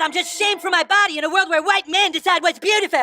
I'm just shamed for my body in a world where white men decide what's beautiful.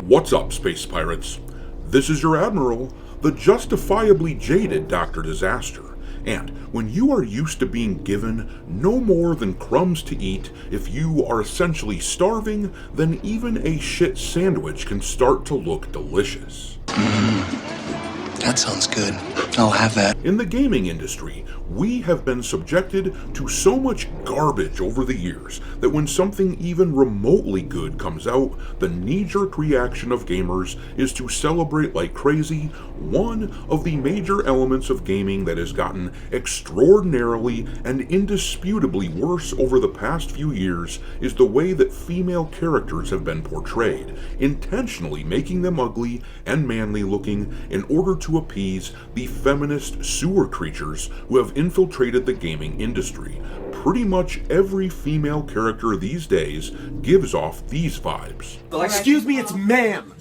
What's up, space pirates? This is your admiral, the justifiably jaded Dr. Disaster. And when you are used to being given no more than crumbs to eat, if you are essentially starving, then even a shit sandwich can start to look delicious. That sounds good. I'll have that. In the gaming industry, we have been subjected to so much garbage over the years that when something even remotely good comes out, the knee-jerk reaction of gamers is to celebrate like crazy. One of the major elements of gaming that has gotten extraordinarily and indisputably worse over the past few years is the way that female characters have been portrayed, intentionally making them ugly and manly looking in order to appease the feminist sewer creatures who have infiltrated the gaming industry. Pretty much every female character these days gives off these vibes. Excuse me, it's ma'am.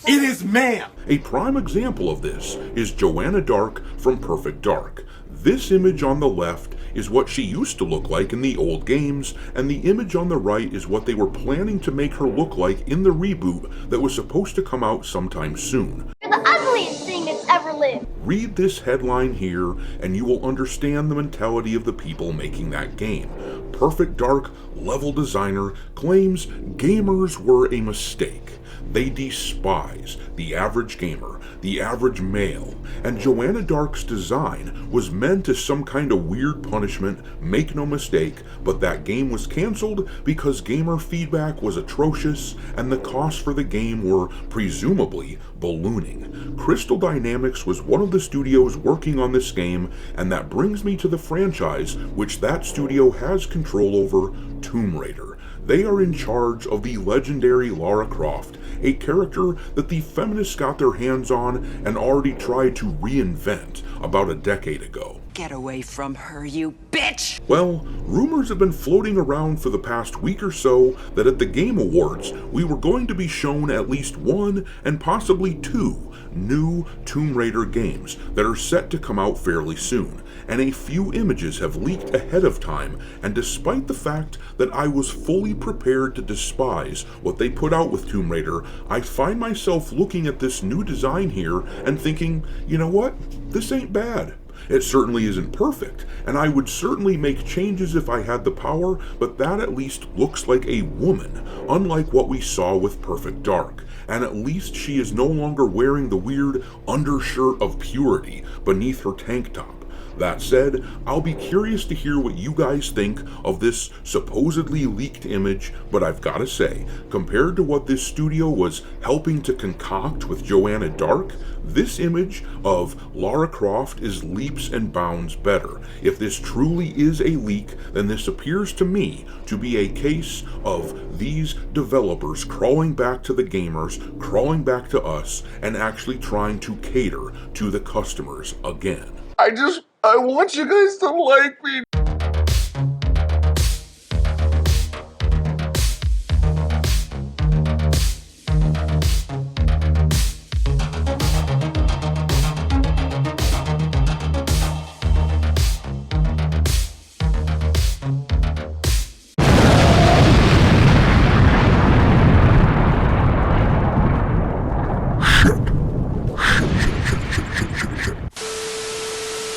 It is ma'am. A prime example of this is Joanna Dark from Perfect Dark. This image on the left is what she used to look like in the old games, and the image on the right is what they were planning to make her look like in the reboot that was supposed to come out sometime soon. You're the ugliest thing that's ever lived. Read this headline here, and you will understand the mentality of the people making that game. Perfect Dark level designer claims gamers were a mistake. They despise the average gamer, the average male, and Joanna Dark's design was meant as some kind of weird punishment, make no mistake, but that game was cancelled because gamer feedback was atrocious and the costs for the game were presumably ballooning. Crystal Dynamics was one of the studios working on this game, and that brings me to the franchise which that studio has control over, Tomb Raider. They are in charge of the legendary Lara Croft, a character that the feminists got their hands on and already tried to reinvent about a decade ago. Get away from her, you bitch! Well, rumors have been floating around for the past week or so that at the Game Awards, we were going to be shown at least one and possibly two new Tomb Raider games that are set to come out fairly soon, and a few images have leaked ahead of time, and despite the fact that I was fully prepared to despise what they put out with Tomb Raider, I find myself looking at this new design here and thinking, you know what, this ain't bad. It certainly isn't perfect, and I would certainly make changes if I had the power, but that at least looks like a woman, unlike what we saw with Perfect Dark, and at least she is no longer wearing the weird undershirt of purity beneath her tank top. That said, I'll be curious to hear what you guys think of this supposedly leaked image, but I've gotta say, compared to what this studio was helping to concoct with Joanna Dark, this image of Lara Croft is leaps and bounds better. If this truly is a leak, then this appears to me to be a case of these developers crawling back to the gamers, crawling back to us, and actually trying to cater to the customers again. I want you guys to like me.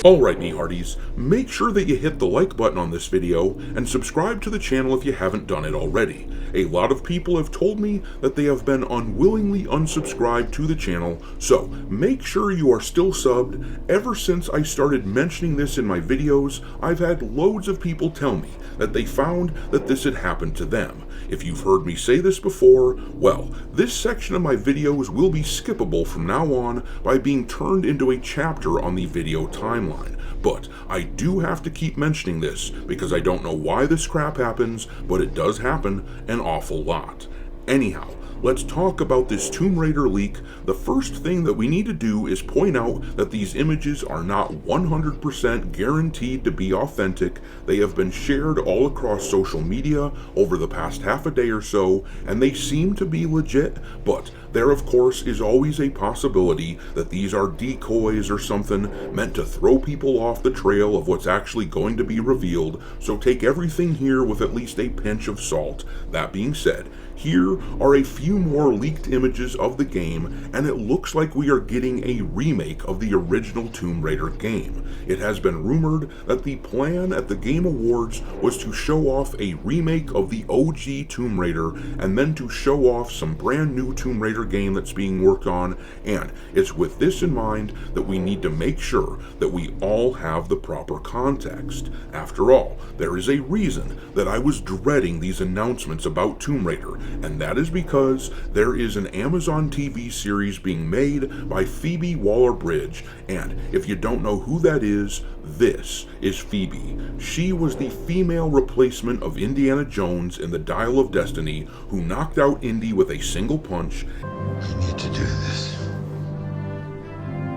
Alright, me hearties, make sure that you hit the like button on this video and subscribe to the channel if you haven't done it already. A lot of people have told me that they have been unwillingly unsubscribed to the channel, so make sure you are still subbed. Ever since I started mentioning this in my videos, I've had loads of people tell me that they found that this had happened to them. If you've heard me say this before, well, this section of my videos will be skippable from now on by being turned into a chapter on the video timeline. But I do have to keep mentioning this because I don't know why this crap happens, but it does happen an awful lot. Anyhow, let's talk about this Tomb Raider leak. The first thing that we need to do is point out that these images are not 100% guaranteed to be authentic. They have been shared all across social media over the past half a day or so, and they seem to be legit, but there of course is always a possibility that these are decoys or something meant to throw people off the trail of what's actually going to be revealed, so take everything here with at least a pinch of salt. That being said, here are a few more leaked images of the game, and it looks like we are getting a remake of the original Tomb Raider game. It has been rumored that the plan at the Game Awards was to show off a remake of the OG Tomb Raider, and then to show off some brand new Tomb Raider game that's being worked on, and it's with this in mind that we need to make sure that we all have the proper context. After all, there is a reason that I was dreading these announcements about Tomb Raider, and that is because there is an Amazon TV series being made by Phoebe Waller-Bridge, and if you don't know who that is, this is Phoebe. She was the female replacement of Indiana Jones in the Dial of Destiny, who knocked out Indy with a single punch. I need to do this.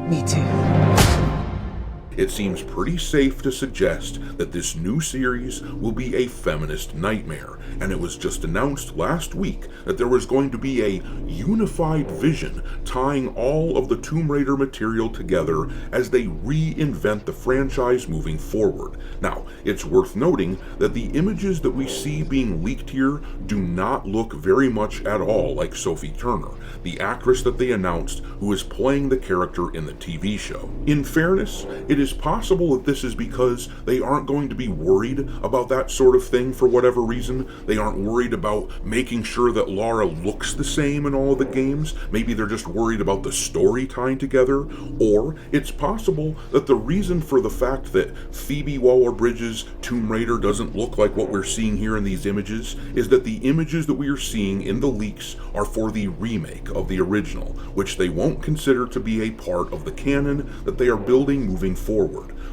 Me too. It seems pretty safe to suggest that this new series will be a feminist nightmare, and it was just announced last week that there was going to be a unified vision tying all of the Tomb Raider material together as they reinvent the franchise moving forward. Now, it's worth noting that the images that we see being leaked here do not look very much at all like Sophie Turner, the actress that they announced who is playing the character in the TV show. In fairness, it is possible that this is because they aren't going to be worried about that sort of thing for whatever reason. They aren't worried about making sure that Lara looks the same in all of the games. Maybe they're just worried about the story tying together. Or it's possible that the reason for the fact that Phoebe Waller-Bridge's Tomb Raider doesn't look like what we're seeing here in these images is that the images that we are seeing in the leaks are for the remake of the original, which they won't consider to be a part of the canon that they are building moving forward.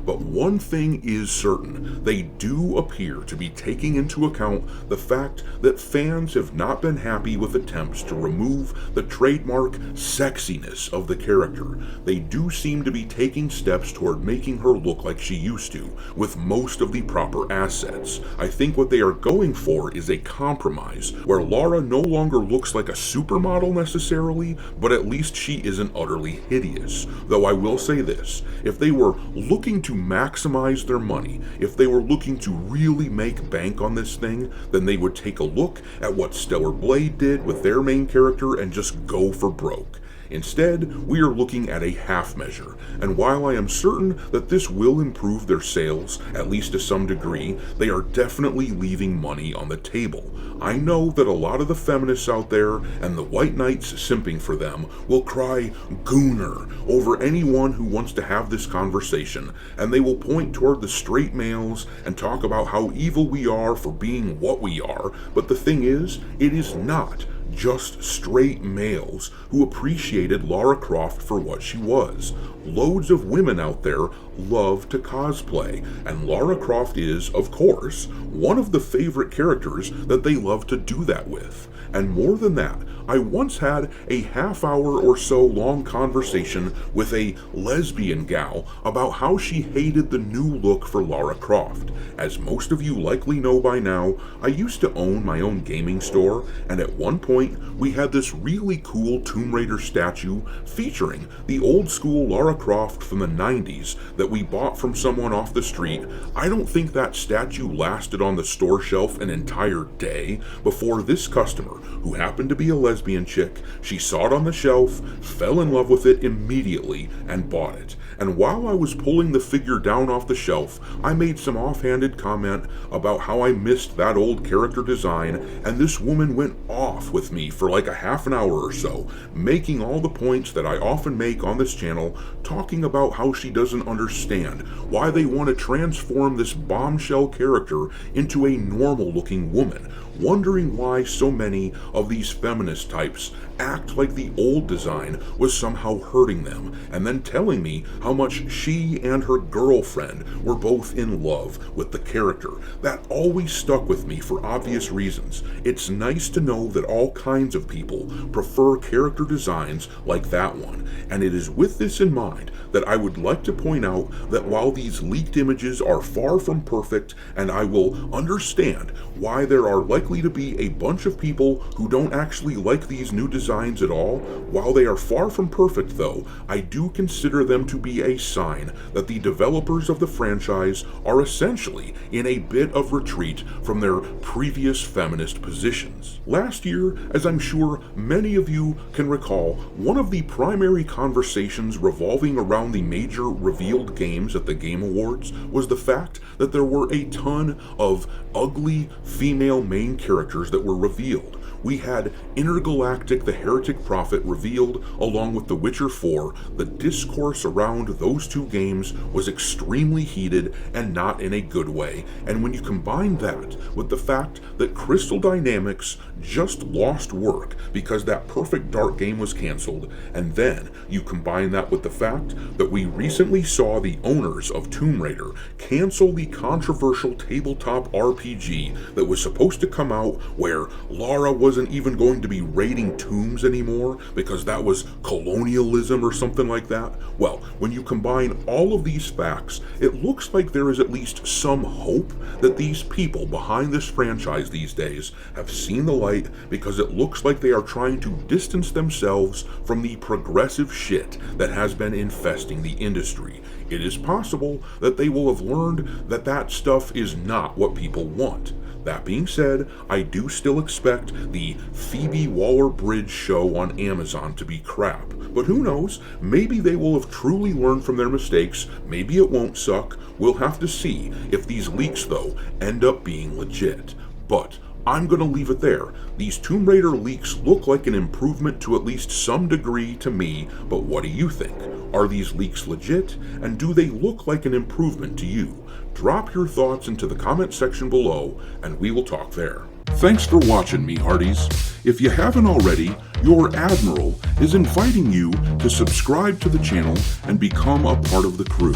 But one thing is certain, they do appear to be taking into account the fact that fans have not been happy with attempts to remove the trademark sexiness of the character. They do seem to be taking steps toward making her look like she used to, with most of the proper assets. I think what they are going for is a compromise, where Lara no longer looks like a supermodel necessarily, but at least she isn't utterly hideous. Though I will say this, if they were looking to maximize their money, if they were looking to really make bank on this thing, then they would take a look at what Stellar Blade did with their main character and just go for broke. Instead, we are looking at a half measure, and while I am certain that this will improve their sales, at least to some degree, they are definitely leaving money on the table. I know that a lot of the feminists out there and the white knights simping for them will cry "Gooner" over anyone who wants to have this conversation, and they will point toward the straight males and talk about how evil we are for being what we are, but the thing is, it is not just straight males who appreciated Lara Croft for what she was. Loads of women out there love to cosplay, and Lara Croft is, of course, one of the favorite characters that they love to do that with. And more than that, I once had a half-hour or so long conversation with a lesbian gal about how she hated the new look for Lara Croft. As most of you likely know by now, I used to own my own gaming store, and at one point we had this really cool Tomb Raider statue featuring the old school Lara Croft from the 90s that we bought from someone off the street. I don't think that statue lasted on the store shelf an entire day before this customer, who happened to be a lesbian chick, she saw it on the shelf, fell in love with it immediately, and bought it. And while I was pulling the figure down off the shelf, I made some offhanded comment about how I missed that old character design, and this woman went off with me for like a half an hour or so, making all the points that I often make on this channel, talking about how she doesn't understand why they want to transform this bombshell character into a normal-looking woman, wondering why so many of these feminist types act like the old design was somehow hurting them, and then telling me how much she and her girlfriend were both in love with the character. That always stuck with me for obvious reasons. It's nice to know that all kinds of people prefer character designs like that one, and it is with this in mind that I would like to point out that while these leaked images are far from perfect, and I will understand why there are likely to be a bunch of people who don't actually like these new designs at all, while they are far from perfect though, I do consider them to be a sign that the developers of the franchise are essentially in a bit of retreat from their previous feminist positions. Last year, as I'm sure many of you can recall, one of the primary conversations revolving around the major revealed games at the Game Awards was the fact that there were a ton of ugly female main characters that were revealed. We had Intergalactic the Heretic Prophet revealed along with The Witcher 4. The discourse around those two games was extremely heated and not in a good way. And when you combine that with the fact that Crystal Dynamics just lost work because that Perfect Dark game was canceled, and then you combine that with the fact that we recently saw the owners of Tomb Raider cancel the controversial tabletop RPG that was supposed to come out where Lara wasn't even going to be raiding tombs anymore because that was colonialism or something like that. Well, when you combine all of these facts, it looks like there is at least some hope that these people behind this franchise these days have seen the light, because it looks like they are trying to distance themselves from the progressive shit that has been infesting the industry. It is possible that they will have learned that that stuff is not what people want. That being said, I do still expect the Phoebe Waller-Bridge show on Amazon to be crap. But who knows, maybe they will have truly learned from their mistakes, maybe it won't suck. We'll have to see if these leaks, though, end up being legit. But I'm gonna leave it there. These Tomb Raider leaks look like an improvement to at least some degree to me, but what do you think? Are these leaks legit, and do they look like an improvement to you? Drop your thoughts into the comment section below, and we will talk there. Thanks for watching, me hearties. If you haven't already, your Admiral is inviting you to subscribe to the channel and become a part of the crew.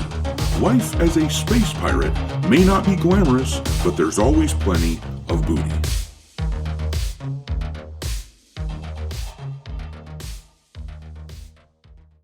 Life as a space pirate may not be glamorous, but there's always plenty of booty.